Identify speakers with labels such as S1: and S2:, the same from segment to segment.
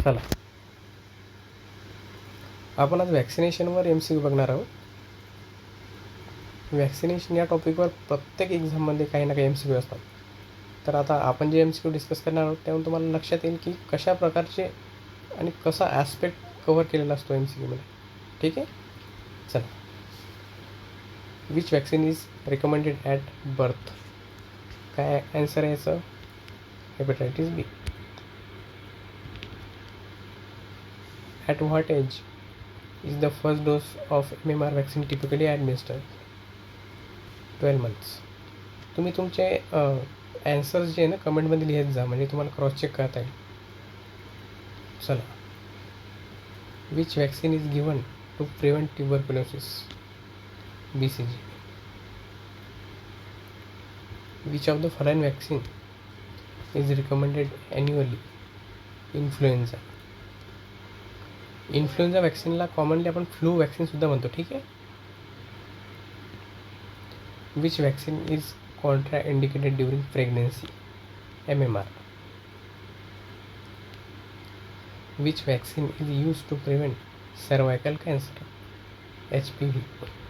S1: चला, आपण आज वॅक्सिनेशनवर MCQ बघणार आहोत. वॅक्सिनेशन या टॉपिकवर प्रत्येक एक्झाममध्ये काही ना काही MCQ असतात. तर आता आपण जे MCQ डिस्कस करणार आहोत त्यावरून तुम्हाला लक्षात येईल की कशा प्रकारचे आणि कसा ॲस्पेक्ट कव्हर केलेला असतो MCQमध्ये. ठीक आहे, चला. Which vaccine is recommended at birth? काय ॲन्सर आहे याचं? Hepatitis B. At what age is the first dose of MMR vaccine typically administered? 12 months. तुम्ही तुमचे ॲन्सर्स जे आहे ना कमेंटमध्ये लिहित जा, म्हणजे तुम्हाला क्रॉस चेक करता येईल. चला, which vaccine is given to prevent tuberculosis? BCG. Which of the following vaccine is recommended annually? Influenza. Influenza वॅक्सिनला कॉमनली आपण फ्लू वॅक्सिनसुद्धा म्हणतो. ठीक आहे. Which vaccine is contraindicated during pregnancy? MMR. Which vaccine is use to prevent cervical cancer? HPV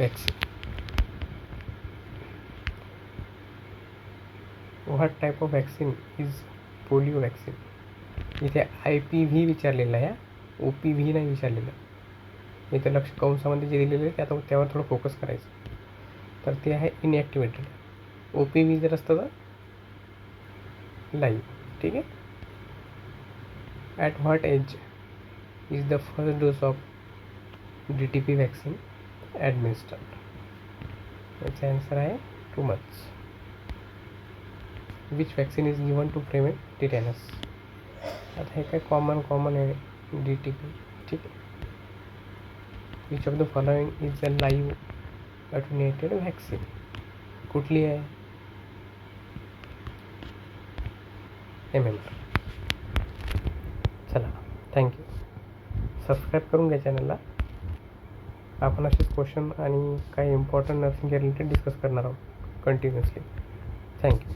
S1: vaccine. What type of vaccine is polio vaccine? इथे IPV विचारलेलं आहे, OPV नाही विचारलेलं. इथे लक्ष कंसामध्ये जे दिलेलं आहे आता त्यावर थोडं फोकस करायचं. तर ते आहे इनॲक्टिवेटेड. OPV जर असतं तर लाईव्ह. ठीक आहे. At what age is the first dose of DTP vaccine administered? याचा ॲन्सर आहे 2 months. Which vaccine is given to prevent tetanus? आता हे काय कॉमन आहे, DTP. ठीक आहे. Which of the following is a live attenuated vaccine? कुठली आहे? MMR. चला, थँक्यू. सबस्क्राईब करून घ्या चॅनलला. आपण असेच क्वेश्चन आणि काही इम्पॉर्टंट नर्सिंगच्या रिलेटेड डिस्कस करणार आहोत कंटिन्युअसली. थँक्यू.